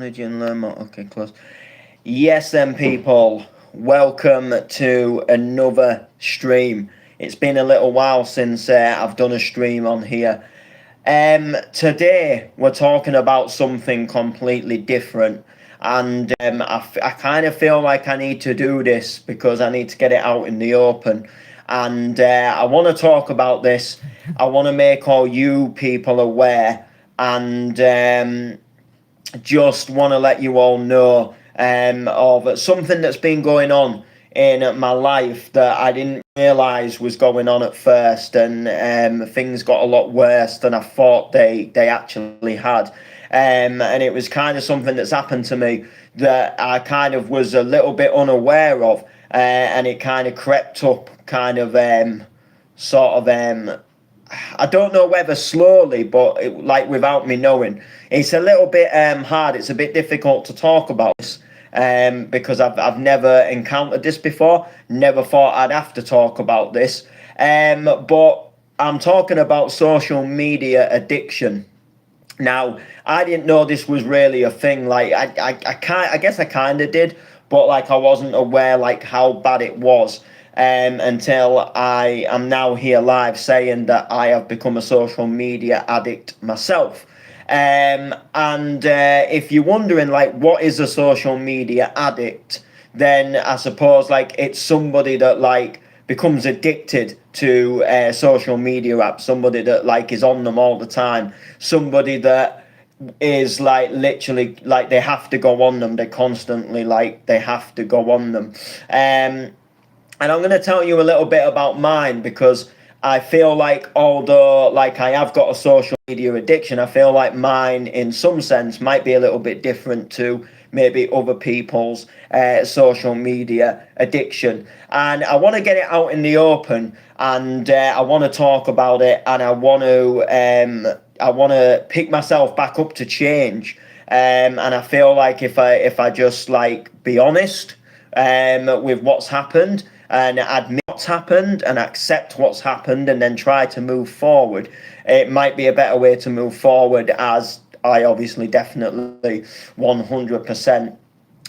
Okay, close. Yes, then, people, welcome to another stream. It's been a little while since I've done a stream on here. Today, we're talking about something completely different, and I kind of feel like I need to do this because I need to get it out in the open. And I want to talk about this. I want to make all you people aware, and just want to let you all know of something that's been going on in my life that I didn't realise was going on at first, and things got a lot worse than I thought they actually had. And it was kind of something that's happened to me that I kind of was a little bit unaware of, and it kind of crept up, kind of sort of I don't know whether slowly, but like without me knowing. It's a little bit hard. It's a bit difficult to talk about this because I've never encountered this before. Never thought I'd have to talk about this. But I'm talking about social media addiction. Now, I didn't know this was really a thing. Like I guess I kind of did, but like I wasn't aware like how bad it was. Until I am now here live saying that I have become a social media addict myself. And if you're wondering, like, what is a social media addict, then I suppose, like, it's somebody that, like, becomes addicted to social media apps, somebody that, like, is on them all the time, somebody that is like literally like they have to go on them, they constantly like they have to go on them. And I'm going to tell you a little bit about mine because I feel like although like I have got a social media addiction, I feel like mine in some sense might be a little bit different to maybe other people's social media addiction. And I want to get it out in the open, and I want to talk about it, and I want to pick myself back up to change. And I feel like if I just like be honest with what's happened, and admit what's happened and accept what's happened and then try to move forward, it might be a better way to move forward, as I obviously definitely 100%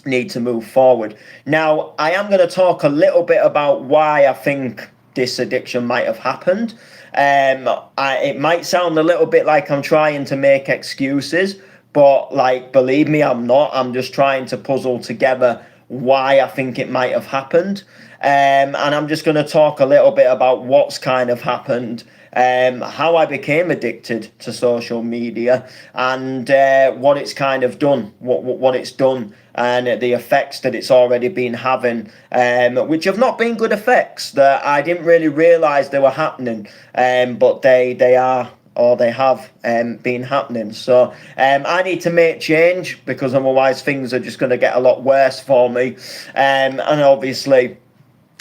need to move forward. Now, I am going to talk a little bit about why I think this addiction might have happened. It might sound a little bit like I'm trying to make excuses, but like, believe me, I'm not. I'm just trying to puzzle together why I think it might have happened. And I'm just going to talk a little bit about what's kind of happened, how I became addicted to social media, and what it's kind of done, what it's done, and the effects that it's already been having, which have not been good effects that I didn't really realise they were happening, but they are, or they have been happening. So I need to make change because otherwise things are just going to get a lot worse for me. And obviously,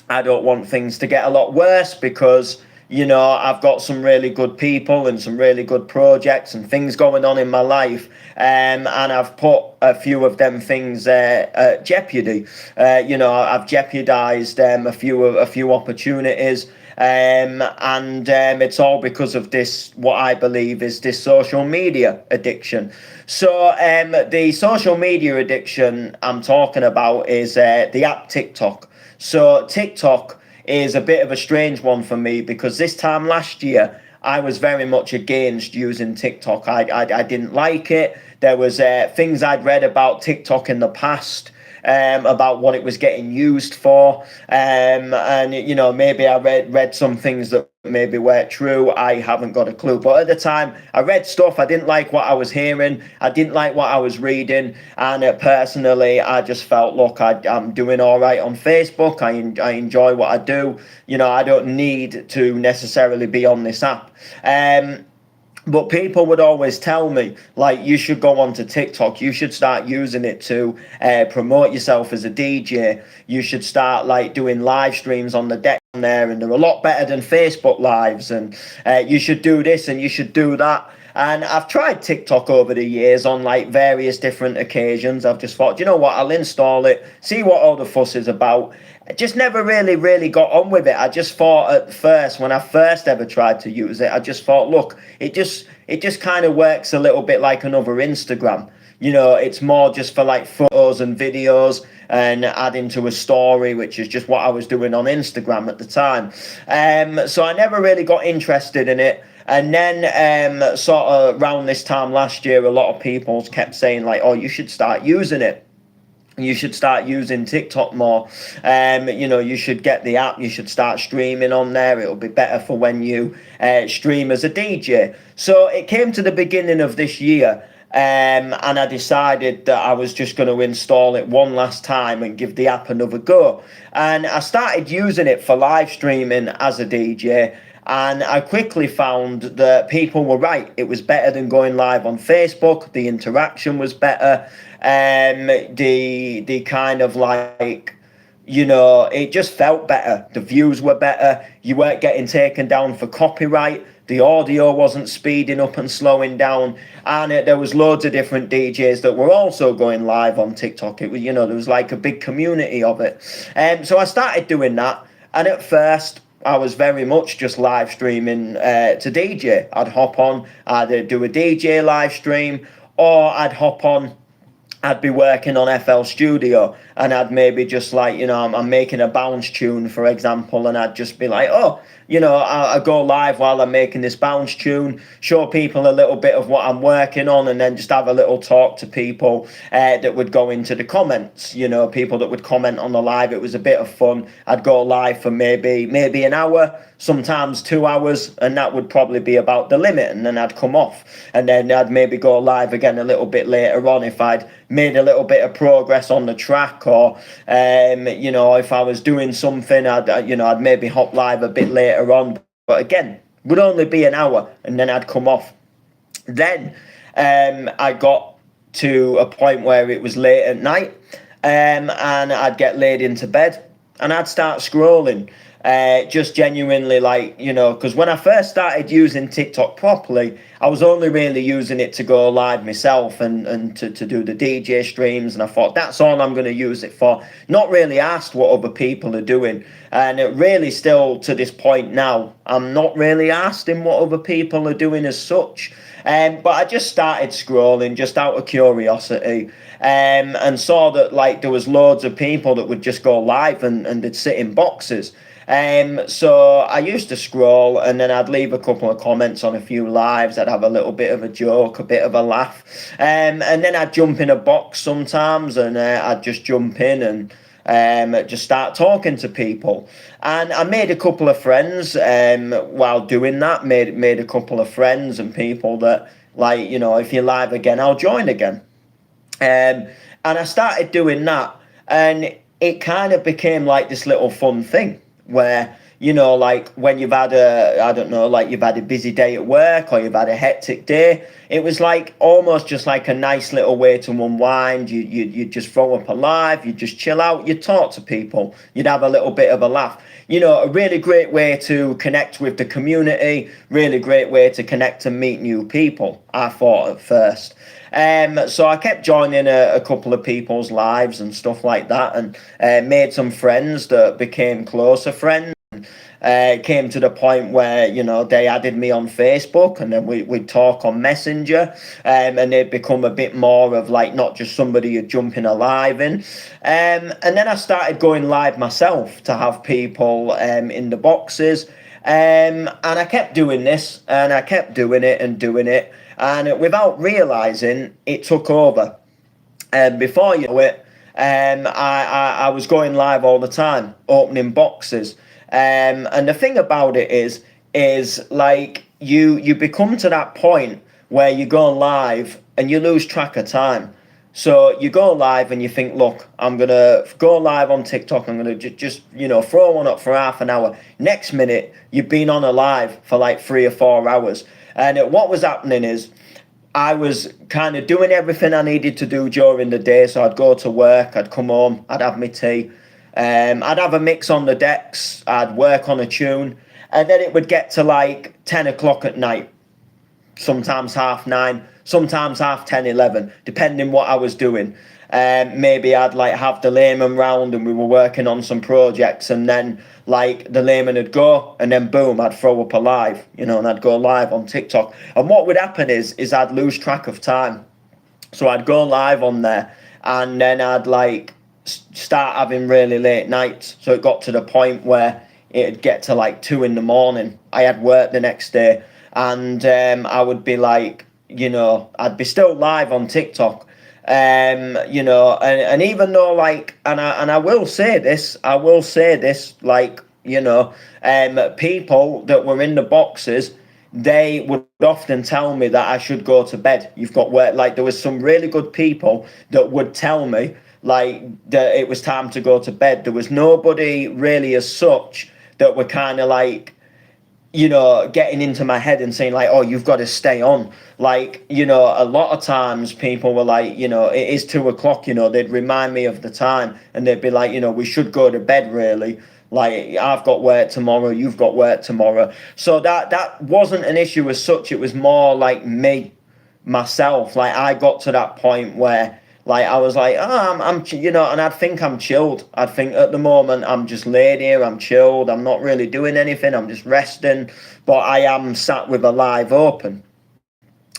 I don't want things to get a lot worse because, you know, I've got some really good people and some really good projects and things going on in my life. And I've put a few of them things at jeopardy. You know, I've jeopardized a few opportunities. And it's all because of this, what I believe is this social media addiction. So the social media addiction I'm talking about is the app TikTok. So TikTok is a bit of a strange one for me because this time last year I was very much against using TikTok. I didn't like it. There was things I'd read about TikTok in the past, about what it was getting used for, and you know, maybe I read some things that maybe weren't true. I haven't got a clue, but at the time I read stuff. I didn't like what I was hearing, I didn't like what I was reading, and personally I just felt, look, I'm doing all right on Facebook. I enjoy what I do. You know, I don't need to necessarily be on this app. But people would always tell me, like, you should go onto TikTok. You should start using it to promote yourself as a DJ. You should start, like, doing live streams on the deck on there, and they're a lot better than Facebook Lives. And you should do this and you should do that. And I've tried TikTok over the years on, like, various different occasions. I've just thought, you know what, I'll install it, see what all the fuss is about. I just never really got on with it. I just thought at first, when I first ever tried to use it, I just thought, look, it just kind of works a little bit like another Instagram. you know, it's more just for like photos and videos and adding to a story, which is just what I was doing on Instagram at the time. So I never really got interested in it. And then sort of around this time last year, a lot of people kept saying like, oh, you should start using it. You should start using TikTok more. You know, you should get the app. You should start streaming on there. It'll be better for when you stream as a DJ. So it came to the beginning of this year, and I decided that I was just going to install it one last time and give the app another go. And I started using it for live streaming as a DJ. And I quickly found that people were right. It was better than going live on Facebook. The interaction was better. The kind of like, you know, it just felt better. The views were better. You weren't getting taken down for copyright. The audio wasn't speeding up and slowing down. And there was loads of different DJs that were also going live on TikTok. It was, you know, there was like a big community of it. So I started doing that. And at first, I was very much just live streaming to DJ. I'd hop on, I'd do a DJ live stream, or I'd hop on, I'd be working on FL Studio, and I'd maybe just like, you know, I'm making a bounce tune, for example, and I'd just be like, oh, you know, I go live while I'm making this bounce tune, show people a little bit of what I'm working on, and then just have a little talk to people that would go into the comments, you know, people that would comment on the live. It was a bit of fun. I'd go live for maybe an hour, sometimes 2 hours, and that would probably be about the limit, and then I'd come off, and then I'd maybe go live again a little bit later on if I'd made a little bit of progress on the track, or you know, if I was doing something, I'd maybe hop live a bit later on, but again, would only be an hour, and then I'd come off. Then I got to a point where it was late at night, and I'd get laid into bed, and I'd start scrolling. Just genuinely, like, you know, because when I first started using TikTok properly, I was only really using it to go live myself and to do the DJ streams, and I thought that's all I'm going to use it for. Not really asked what other people are doing, and it really still to this point now, I'm not really asking what other people are doing as such. But I just started scrolling just out of curiosity, and saw that like there was loads of people that would just go live and they'd sit in boxes. So I used to scroll, and then I'd leave a couple of comments on a few lives. I'd have a little bit of a joke, a bit of a laugh, and then I'd jump in a box sometimes, and I'd just jump in and just start talking to people. And I made a couple of friends while doing that. Made a couple of friends and people that, like, you know, if you're live again, I'll join again. And I started doing that, and it kind of became like this little fun thing where, you know, like when you've had you've had a busy day at work, or you've had a hectic day, it was like almost just like a nice little way to unwind. You'd just throw up a live, you'd just chill out, you'd talk to people, you'd have a little bit of a laugh. You know, a really great way to connect with the community, really great way to connect and meet new people, I thought at first. So I kept joining a couple of people's lives and stuff like that, and made some friends that became closer friends. Came to the point where, you know, they added me on Facebook, and then we'd talk on Messenger, and they'd become a bit more of like not just somebody you're jumping a live in. And then I started going live myself to have people in the boxes, and I kept doing this, and I kept doing it and doing it. And without realising, it took over. And before you know it, I was going live all the time, opening boxes. And the thing about it is like you become to that point where you go live and you lose track of time. So you go live and you think, look, I'm going to go live on TikTok. I'm going to just, you know, throw one up for half an hour. Next minute, you've been on a live for like 3 or 4 hours. And what was happening is I was kind of doing everything I needed to do during the day. So I'd go to work, I'd come home, I'd have my tea, I'd have a mix on the decks, I'd work on a tune, and then it would get to like 10 o'clock at night, sometimes 9:30, sometimes 10:30, 11, depending what I was doing. Maybe I'd like have the layman round and we were working on some projects, and then like the layman would go, and then boom, I'd throw up a live, you know, and I'd go live on TikTok. And what would happen is I'd lose track of time. So I'd go live on there, and then I'd like start having really late nights. So it got to the point where it'd get to like 2 in the morning. I had work the next day, and I would be like, I'd be still live on TikTok. And even though like, and I will say this, like, people that were in the boxes, they would often tell me that I should go to bed. You've got work. Like, there was some really good people that would tell me like that it was time to go to bed. There was nobody really as such that were kind of like, getting into my head and saying like, oh, you've got to stay on. Like, a lot of times people were like, it is 2 o'clock, they'd remind me of the time, and they'd be like, we should go to bed really. Like, I've got work tomorrow, you've got work tomorrow. So that wasn't an issue as such. It was more like myself. Like, I got to that point where like I was like, and I'd think I'm chilled. I'd think at the moment I'm just laid here, I'm chilled, I'm not really doing anything, I'm just resting, but I am sat with a live open.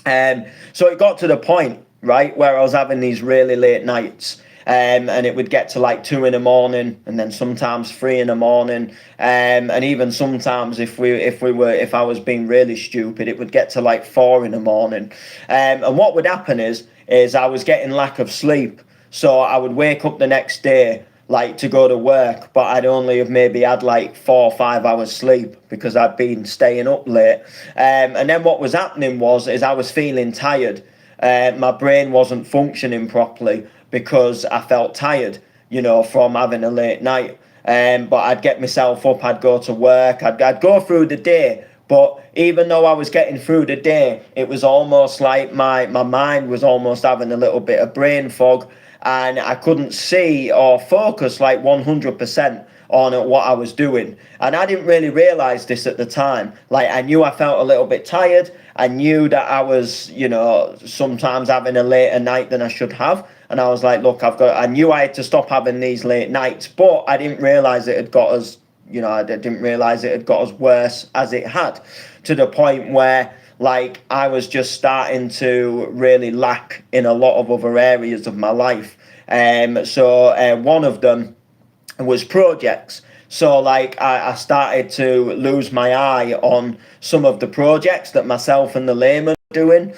So it got to the point, right, where I was having these really late nights. And it would get to like 2 in the morning, and then sometimes 3 in the morning, and even sometimes if I was being really stupid, it would get to like 4 in the morning. And what would happen is I was getting lack of sleep, so I would wake up the next day like to go to work, but I'd only have maybe had like 4 or 5 hours sleep because I'd been staying up late. And then what was happening was I was feeling tired. My brain wasn't functioning properly because I felt tired, from having a late night. But I'd get myself up, I'd go to work, I'd go through the day. But even though I was getting through the day, it was almost like my mind was almost having a little bit of brain fog, and I couldn't see or focus like 100% on what I was doing. And I didn't really realize this at the time. Like, I knew I felt a little bit tired. I knew that I was, sometimes having a later night than I should have. And I was like, look, I knew I had to stop having these late nights, but I didn't realize it had got as, I didn't realize it had got as worse as it had, to the point where like I was just starting to really lack in a lot of other areas of my life. So one of them was projects. So like I started to lose my eye on some of the projects that myself and the layman doing.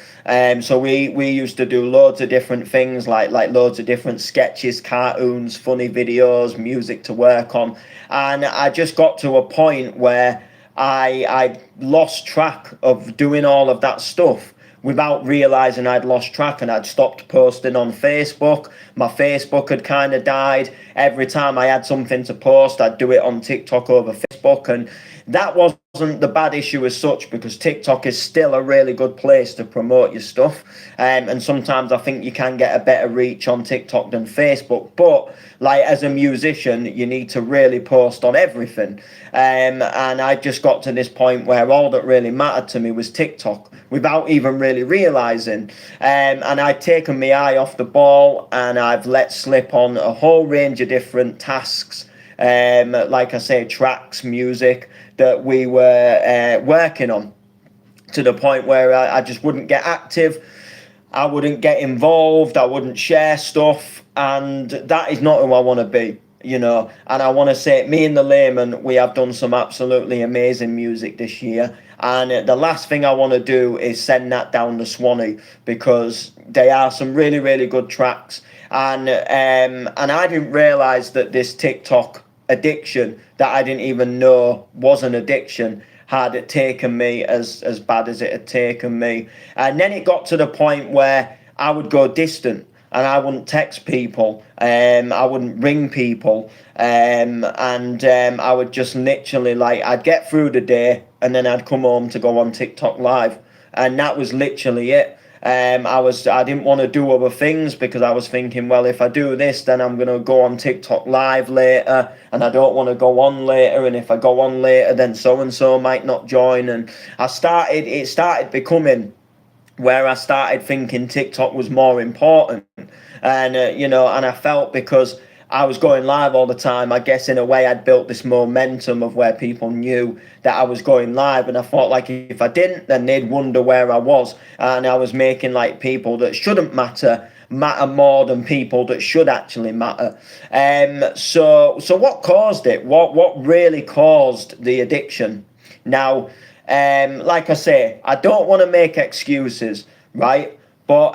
So we used to do loads of different things, like loads of different sketches, cartoons, funny videos, music to work on. And I just got to a point where I lost track of doing all of that stuff without realizing I'd lost track, and I'd stopped posting on Facebook. My Facebook had kind of died. Every time I had something to post, I'd do it on TikTok over Facebook, and that wasn't the bad issue as such, because TikTok is still a really good place to promote your stuff. And sometimes I think you can get a better reach on TikTok than Facebook. But like as a musician, you need to really post on everything. And I just got to this point where all that really mattered to me was TikTok, without even really realizing. And I'd taken my eye off the ball, and I've let slip on a whole range of different tasks. Like I say, tracks, music that we were working on, to the point where I just wouldn't get active, I wouldn't get involved, I wouldn't share stuff, and that is not who I want to be, And I want to say, me and the layman, we have done some absolutely amazing music this year, and the last thing I want to do is send that down the Swanee, because they are some really, really good tracks. And I didn't realize that this TikTok addiction that I didn't even know was an addiction had it taken me as bad as it had taken me. And then it got to the point where I would go distant, and I wouldn't text people, I wouldn't ring people, and I would just literally, like, I'd get through the day, and then I'd come home to go on TikTok live, and that was literally it. I didn't want to do other things, because I was thinking, well, if I do this, then I'm going to go on TikTok live later, and I don't want to go on later, and if I go on later, then so-and-so might not join. And it started becoming where I started thinking TikTok was more important. And, and I felt, because I was going live all the time. I guess in a way I'd built this momentum of where people knew that I was going live, and I thought like if I didn't, then they'd wonder where I was, and I was making like people that shouldn't matter more than people that should actually matter. So what caused it? What really caused the addiction? Now, like I say, I don't want to make excuses, right? But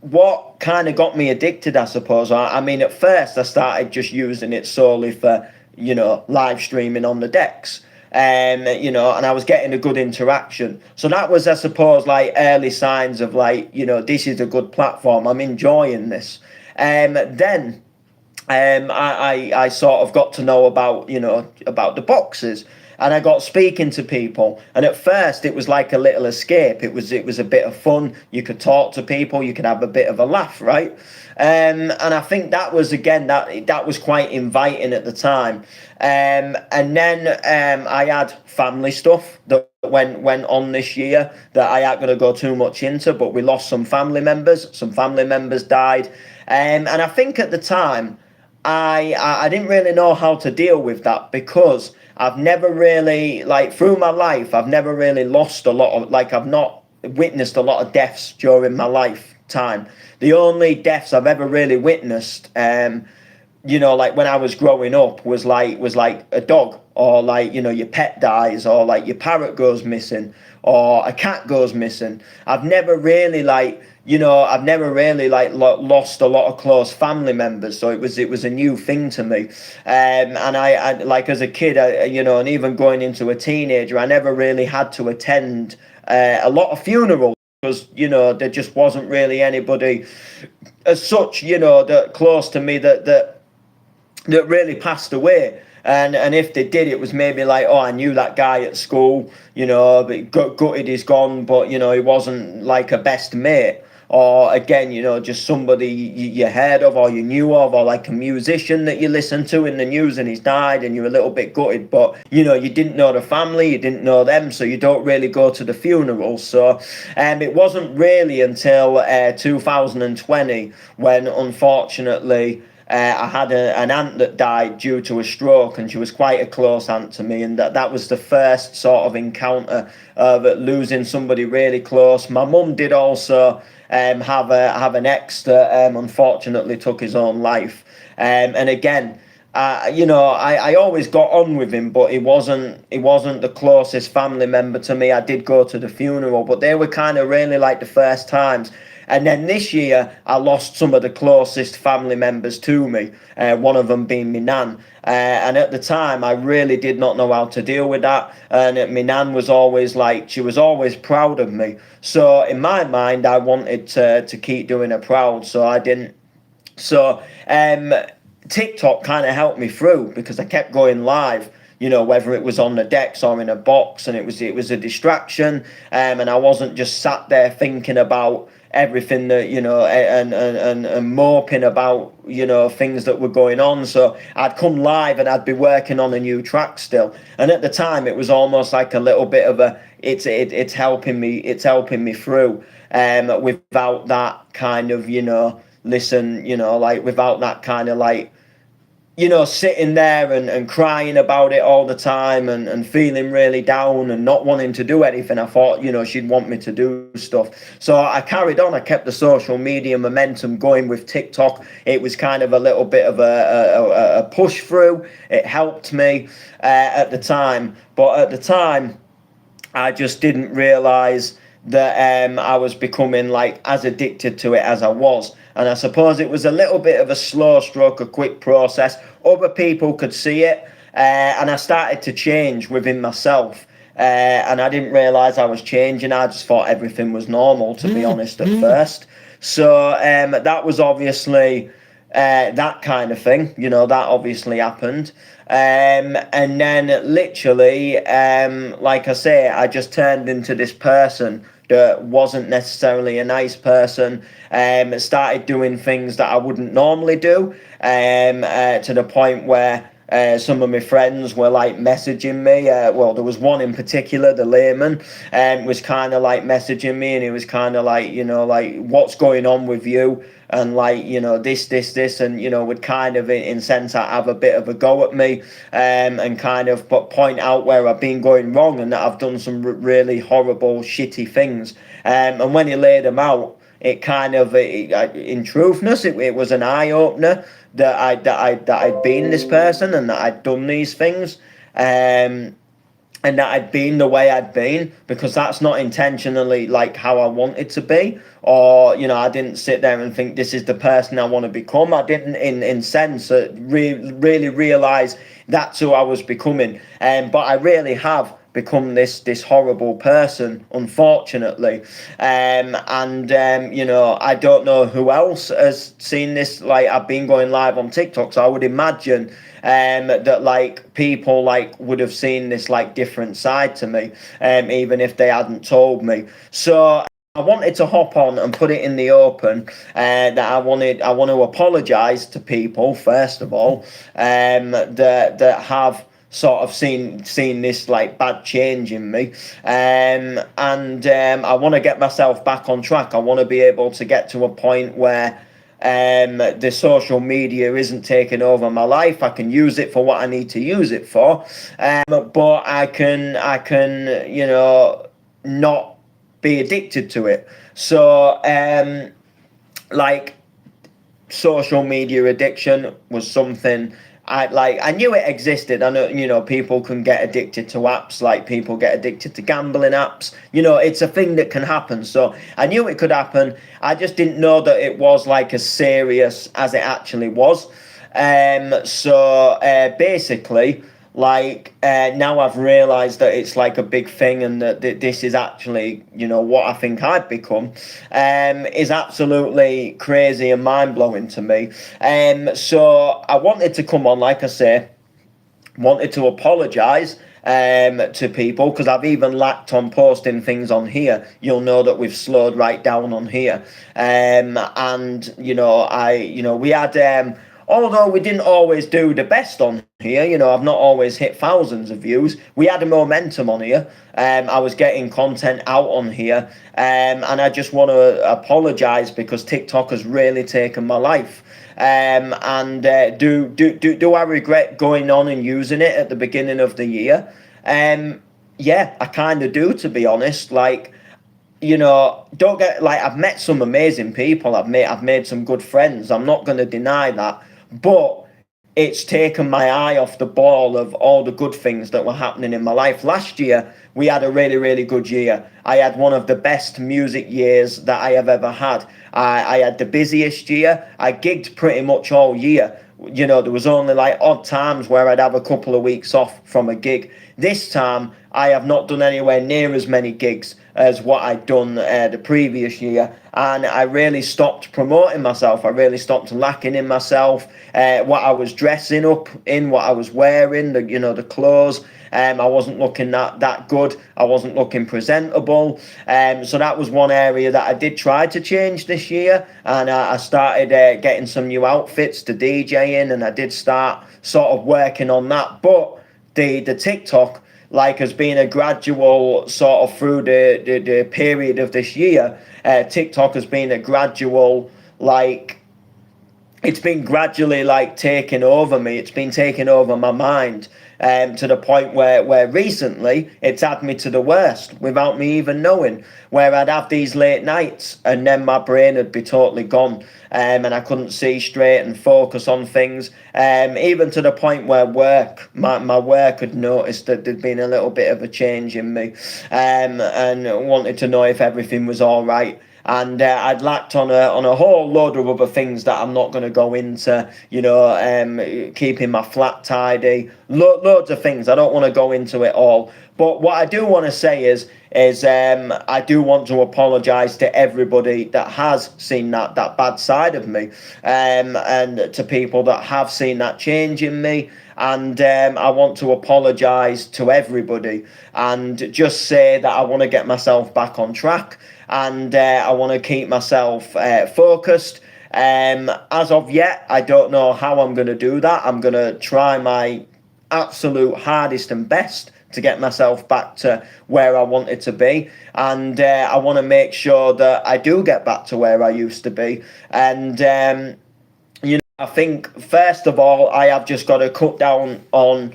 what kind of got me addicted, I suppose, I mean, at first I started just using it solely for, live streaming on the decks. And I was getting a good interaction. So that was, I suppose, like early signs of like, this is a good platform. I'm enjoying this. Then I sort of got to know about, about the boxes. And I got speaking to people, and at first it was like a little escape. It was a bit of fun. You could talk to people, you could have a bit of a laugh, right? And I think that was again that was quite inviting at the time. And then I had family stuff that went on this year that I ain't gonna go too much into, but we lost some family members. Some family members died, and I think at the time I didn't really know how to deal with that, because I've never really, like, through my life, I've never really lost a lot of, like, I've not witnessed a lot of deaths during my lifetime. The only deaths I've ever really witnessed, like when I was growing up, was like a dog, or like, your pet dies, or like your parrot goes missing, or a cat goes missing. I've never really lost a lot of close family members, so it was a new thing to me. And I like as a kid, and even going into a teenager, I never really had to attend a lot of funerals, because there just wasn't really anybody as such, that close to me that really passed away. And if they did, it was maybe like, oh, I knew that guy at school, but gutted he's gone, but he wasn't like a best mate. Or again, just somebody you heard of, or you knew of, or like a musician that you listened to in the news and he's died, and you're a little bit gutted, but you didn't know the family, you didn't know them, so you don't really go to the funeral. So it wasn't really until 2020 when, unfortunately, I had an aunt that died due to a stroke, and she was quite a close aunt to me, and that was the first sort of encounter of losing somebody really close. My mum did also have an ex that unfortunately took his own life, and again, I always got on with him, but he wasn't the closest family member to me. I did go to the funeral, but they were kind of really like the first times. And then this year, I lost some of the closest family members to me, one of them being my nan. And at the time, I really did not know how to deal with that. And my nan was always like, she was always proud of me. So in my mind, I wanted to keep doing her proud, so I didn't. So TikTok kind of helped me through, because I kept going live, whether it was on the decks or in a box, and it was a distraction, and I wasn't just sat there thinking about everything that and moping about things that were going on. So I'd come live and I'd be working on a new track still, and at the time it was almost like a little bit of a it's helping me through, without that kind of without that kind of like sitting there and crying about it all the time, and feeling really down and not wanting to do anything. I thought, she'd want me to do stuff. So I carried on. I kept the social media momentum going with TikTok. It was kind of a little bit of a push through. It helped me at the time. But at the time, I just didn't realise that I was becoming like as addicted to it as I was. And I suppose it was a little bit of a slow stroke, a quick process. Other people could see it, and I started to change within myself. And I didn't realise I was changing. I just thought everything was normal, to be honest, at first. So that was obviously that kind of thing. That obviously happened. And then literally, like I say, I just turned into this person that wasn't necessarily a nice person. Started doing things that I wouldn't normally do, to the point where some of my friends were like messaging me. Well, there was one in particular, the layman, was kind of like messaging me, and he was kind of like, like, what's going on with you? And like, this, and would kind of, in sense, have a bit of a go at me, and kind of point out where I've been going wrong and that I've done some really horrible, shitty things. And when he laid them out, it kind of, in truthness, it was an eye opener that I'd been this person and that I'd done these things. And that I'd been the way I'd been, because that's not intentionally like how I wanted to be, or I didn't sit there and think this is the person I want to become. I didn't, in sense, really realize that's who I was becoming. But I really have become this horrible person, unfortunately. I don't know who else has seen this. Like, I've been going live on TikTok, so I would imagine that like people like would have seen this like different side to me, even if they hadn't told me. So I wanted to hop on and put it in the open, that I want to apologize to people, first of all, that have sort of seen this like bad change in me, and I want to get myself back on track. I want to be able to get to a point where the social media isn't taking over my life. I can use it for what I need to use it for, but I can not be addicted to it. So like, social media addiction was something I knew it existed. I know, people can get addicted to apps, like people get addicted to gambling apps. It's a thing that can happen. So I knew it could happen. I just didn't know that it was like as serious as it actually was. So basically, like, now I've realized that it's like a big thing, and that this is actually, what I think I've become, is absolutely crazy and mind-blowing to me. So I wanted to come on, like I say, wanted to apologize to people, because I've even lacked on posting things on here. You'll know that we've slowed right down on here. And we had, although we didn't always do the best on here, I've not always hit thousands of views, we had a momentum on here. I was getting content out on here, and I just want to apologize, because TikTok has really taken my life. Do I regret going on and using it at the beginning of the year? Yeah, I kind of do, to be honest. Like, don't get, like, I've met some amazing people. I've made some good friends. I'm not going to deny that. But it's taken my eye off the ball of all the good things that were happening in my life. Last year, we had a really, really good year. I had one of the best music years that I have ever had. I had the busiest year. I gigged pretty much all year. There was only like odd times where I'd have a couple of weeks off from a gig. This time, I have not done anywhere near as many gigs as what I'd done the previous year, and I really stopped promoting myself. I really stopped lacking in myself, what I was dressing up in, what I was wearing, the clothes. I wasn't looking that good. I wasn't looking presentable. So that was one area that I did try to change this year, and I started getting some new outfits to DJ in, and I did start sort of working on that. But the TikTok, like, has been a gradual sort of through the period of this year. TikTok has been a gradual, like, it's been gradually like taking over me. It's been taking over my mind, to the point where recently it's had me to the worst without me even knowing, where I'd have these late nights and then my brain would be totally gone, and I couldn't see straight and focus on things, even to the point where my work had noticed that there'd been a little bit of a change in me, and wanted to know if everything was all right. And I'd lacked on a whole load of other things that I'm not going to go into, keeping my flat tidy, loads of things. I don't want to go into it all. But what I do want to say is I do want to apologise to everybody that has seen that bad side of me, and to people that have seen that change in me. And I want to apologise to everybody, and just say that I want to get myself back on track, and I want to keep myself focused, As of yet, I don't know how I'm going to do that. I'm going to try my absolute hardest and best to get myself back to where I wanted to be, and I want to make sure that I do get back to where I used to be. And I think first of all, I have just got to cut down on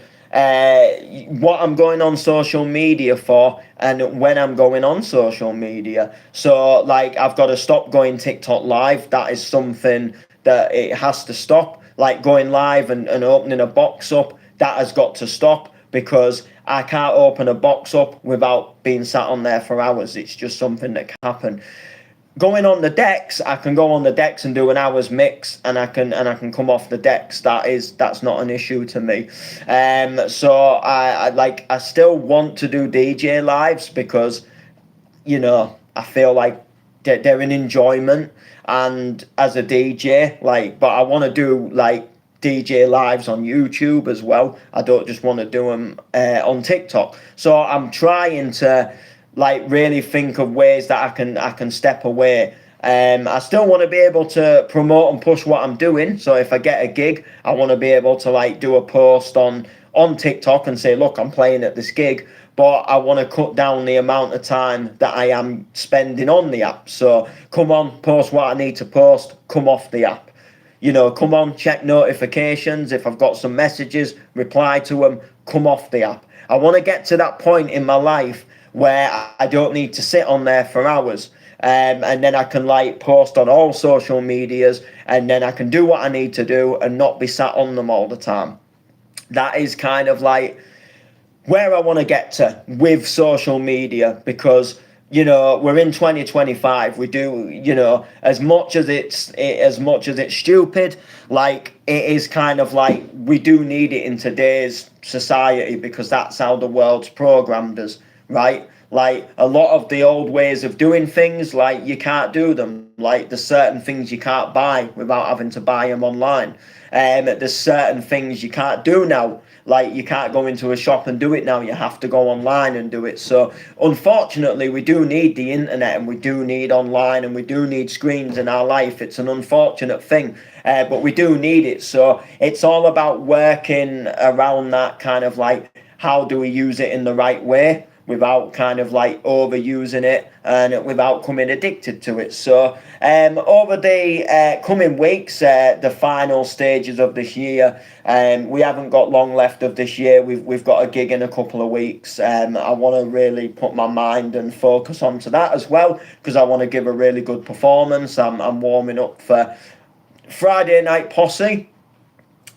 what I'm going on social media for and when I'm going on social media. So, like, I've got to stop going TikTok live. That is something that it has to stop. Like going live and opening a box up, that has got to stop, because I can't open a box up without being sat on there for hours. It's just something that can happen. Going on the decks, I can go on the decks and do an hour's mix, and I can come off the decks. That's not an issue to me. So I still want to do DJ lives, because I feel like they're an enjoyment, and as a DJ, but I want to do DJ lives on YouTube as well. I don't just want to do them on TikTok. So I'm trying to really think of ways that I can step away. I still want to be able to promote and push what I'm doing. So if I get a gig, I want to be able to do a post on TikTok and say, look, I'm playing at this gig. But I want to cut down the amount of time that I am spending on the app. So come on, post what I need to post, come off the app. Come on, check notifications. If I've got some messages, reply to them, come off the app. I want to get to that point in my life where I don't need to sit on there for hours. And then I can post on all social medias, and then I can do what I need to do and not be sat on them all the time. That is kind of where I want to get to with social media, because we're in 2025. We do, as much as it's stupid, it is kind of we do need it in today's society, because that's how the world's programmed us, right? A lot of the old ways of doing things, you can't do them. There's certain things you can't buy without having to buy them online. There's certain things you can't do now. You can't go into a shop and do it now. You have to go online and do it. So unfortunately, we do need the internet, and we do need online, and we do need screens in our life. It's an unfortunate thing, but we do need it. So it's all about working around that kind of how do we use it in the right way, without kind of overusing it and without coming addicted to it. So over the coming weeks, the final stages of this year, we haven't got long left of this year. We've got a gig in a couple of weeks. I want to really put my mind and focus onto that as well, because I want to give a really good performance. I'm warming up for Friday Night Posse.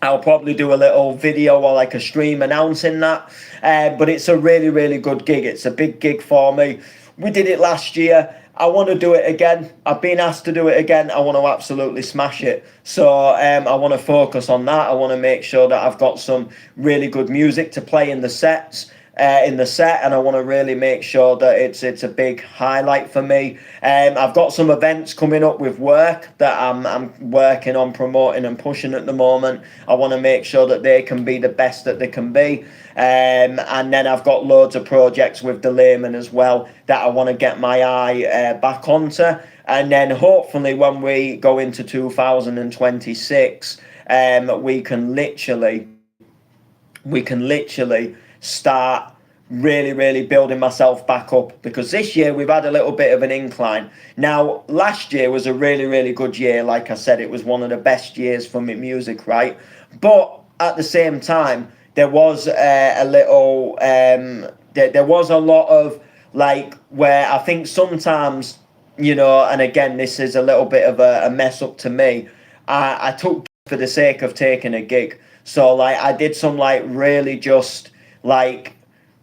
I'll probably do a little video or a stream announcing that. But it's a really, really good gig. It's a big gig for me. We did it last year. I want to do it again. I've been asked to do it again. I want to absolutely smash it. So I want to focus on that. I want to make sure that I've got some really good music to play in the set, and I want to really make sure that it's a big highlight for me. I've got some events coming up with work that I'm working on promoting and pushing at the moment. I want to make sure that they can be the best that they can be. And then I've got loads of projects with the Layman as well that I want to get my eye back onto. And then hopefully when we go into 2026, we can literally start really building myself back up, because this year we've had a little bit of an incline. Now, last year was a really good year. Like I said, it was one of the best years for me music, right? But at the same time, there was a little there was a lot of where I think sometimes, and again, this is a little bit of a mess up to me. I took for the sake of taking a gig. So I did some really just where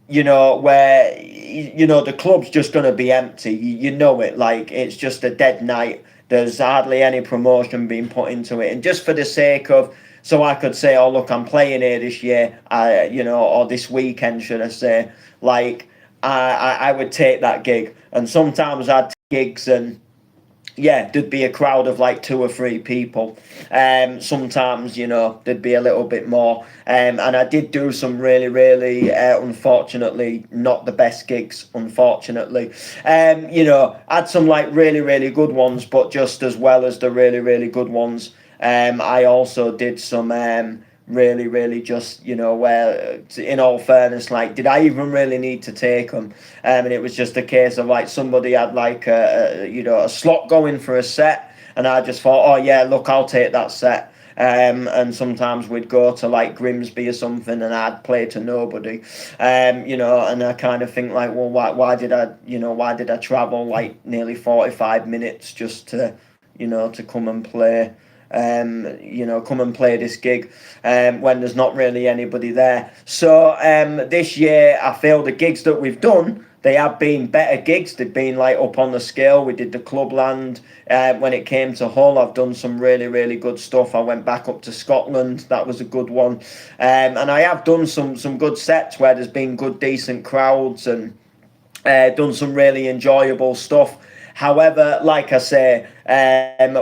the club's just gonna be empty. You know it. It's just a dead night. There's hardly any promotion being put into it, and just for the sake of, so I could say, oh look, I'm playing here this year, or this weekend, should I say? I would take that gig. And sometimes I'd take gigs, and yeah, there'd be a crowd of like 2 or 3 people. Sometimes, there'd be a little bit more. And I did do some really, really, unfortunately, not the best gigs, unfortunately. Had some like really, really good ones, but just as well as the really, really good ones, I also did some really, really just, where, in all fairness, like, did I even really need to take them? And it was just a case of like somebody had like a slot going for a set, and I just thought, oh yeah, look, I'll take that set. And sometimes we'd go to like Grimsby or something, and I'd play to nobody. And I kind of think like, well, why did I travel like nearly 45 minutes just to come and play? Come and play this gig when there's not really anybody there. So this year, I feel the gigs that we've done, they have been better gigs. They've been like up on the scale. We did the Clubland. When it came to Hull, I've done some really, really good stuff. I went back up to Scotland. That was a good one. And I have done some good sets where there's been good, decent crowds, and done some really enjoyable stuff. However, like I say,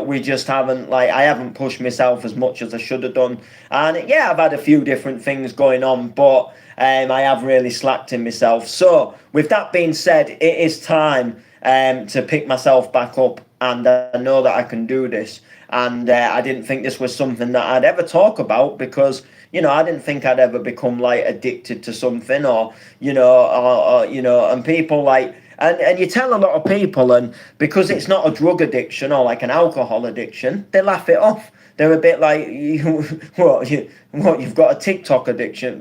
we just haven't, like, I haven't pushed myself as much as I should have done. And yeah, I've had a few different things going on, but I have really slacked in myself. So with that being said, it is time to pick myself back up, and I know that I can do this. And I didn't think this was something that I'd ever talk about, because I didn't think I'd ever become like addicted to something, or and people like, and you tell a lot of people, and because it's not a drug addiction or like an alcohol addiction, they laugh it off. They're a bit like, you've got a TikTok addiction,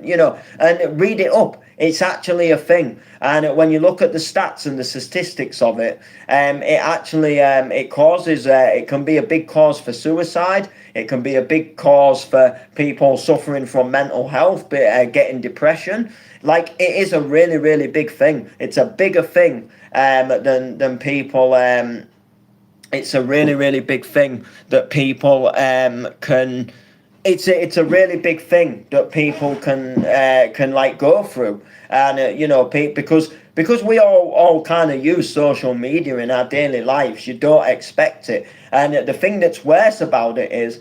and read it up. It's actually a thing. And when you look at the stats and the statistics of it, it actually, it causes, it can be a big cause for suicide. It can be a big cause for people suffering from mental health, getting depression. Like, it is a really, really big thing. It's a bigger thing than people... It's a really, really big thing that people can. It's a really big thing that people can like go through, and because we all kind of use social media in our daily lives, you don't expect it, and the thing that's worse about it is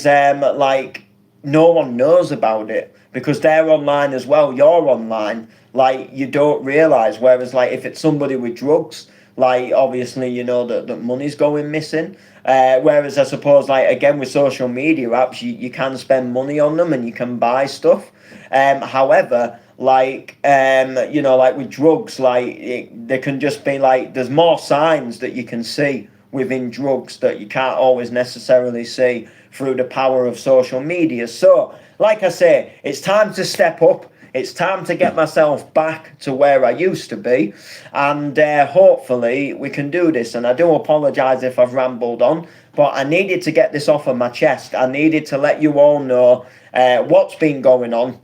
like, no one knows about it because they're online as well. You're online, like, you don't realize. Whereas like if it's somebody with drugs, like, obviously, that money's going missing. Whereas I suppose, like, again, with social media apps, you can spend money on them and you can buy stuff. However, like, like with drugs, like, there can just be like, there's more signs that you can see within drugs that you can't always necessarily see through the power of social media. So, like I say, it's time to step up. It's time to get myself back to where I used to be, and hopefully we can do this. And I do apologise if I've rambled on, but I needed to get this off of my chest. I needed to let you all know what's been going on,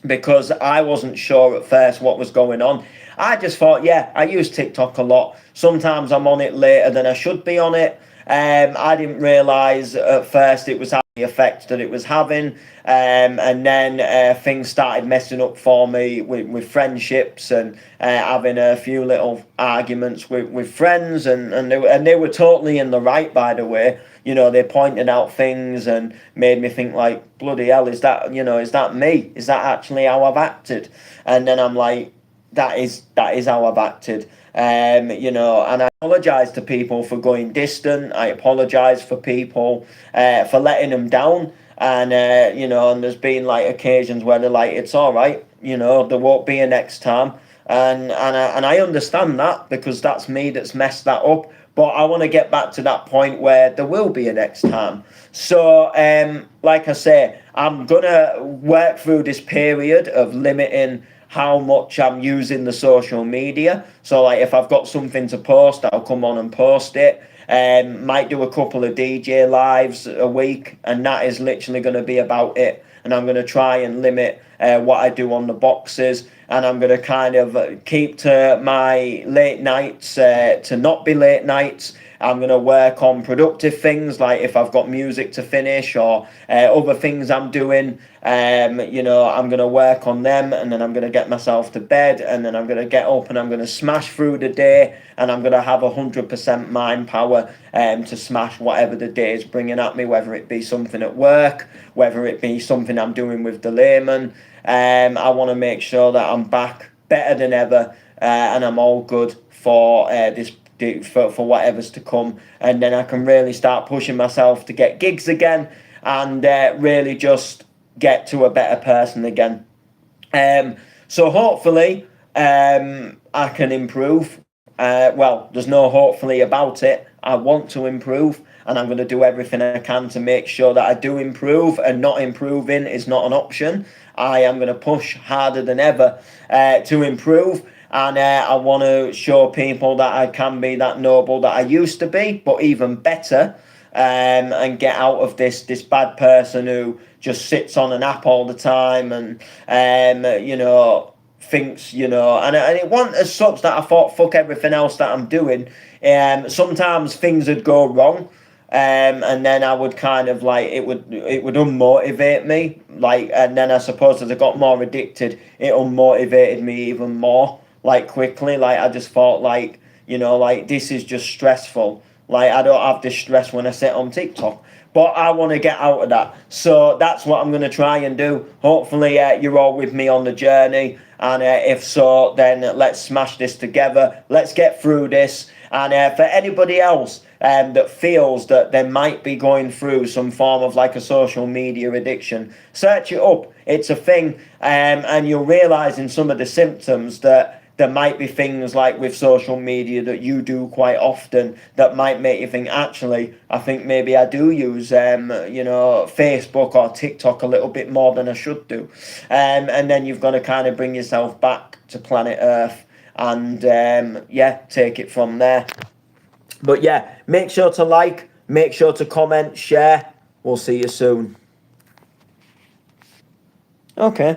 because I wasn't sure at first what was going on. I just thought, yeah, I use TikTok a lot. Sometimes I'm on it later than I should be on it. I didn't realise at first it was having the effect that it was having, and then things started messing up for me with friendships, and having a few little arguments with friends, and they were totally in the right, by the way. They pointed out things and made me think like, bloody hell, is that me? Is that actually how I've acted? And then I'm like, that is how I've acted. And I apologise to people for going distant. I apologise for people for letting them down. And and there's been like occasions where they're like, it's all right, there won't be a next time. And I understand that, because that's me that's messed that up. But I want to get back to that point where there will be a next time. So, like I say, I'm going to work through this period of limiting how much I'm using the social media. So, like, if I've got something to post, I'll come on and post it. Might do a couple of DJ lives a week, and that is literally going to be about it. And I'm going to try and limit what I do on the boxes, and I'm going to kind of keep to my late nights to not be late nights. I'm going to work on productive things, like if I've got music to finish or other things I'm doing, I'm going to work on them, and then I'm going to get myself to bed, and then I'm going to get up and I'm going to smash through the day, and I'm going to have 100% mind power to smash whatever the day is bringing at me, whether it be something at work, whether it be something I'm doing with the layman. I want to make sure that I'm back better than ever, and I'm all good for for whatever's to come, and then I can really start pushing myself to get gigs again, and really just get to a better person again. So hopefully I can improve. Well, there's no hopefully about it. I want to improve, and I'm going to do everything I can to make sure that I do improve, and not improving is not an option. I am going to push harder than ever to improve, and I want to show people that I can be that noble that I used to be, but even better, and get out of this bad person who just sits on an app all the time and thinks, and it wasn't as such that I thought fuck everything else that I'm doing. Sometimes things would go wrong, and then I would kind of like it would unmotivate me, like, and then I suppose as I got more addicted, it unmotivated me even more, like, quickly. Like, I just thought, like, like, this is just stressful. Like, I don't have this stress when I sit on TikTok, but I want to get out of that. So that's what I'm going to try and do. Hopefully you're all with me on the journey, and if so, then let's smash this together. Let's get through this. And for anybody else that feels that they might be going through some form of like a social media addiction, search it up. It's a thing, and you'll realise in some of the symptoms that there might be things like with social media that you do quite often that might make you think, actually, I think maybe I do use, Facebook or TikTok a little bit more than I should do. And then you've got to kind of bring yourself back to planet Earth and, take it from there. But yeah, make sure to like, make sure to comment, share. We'll see you soon. Okay.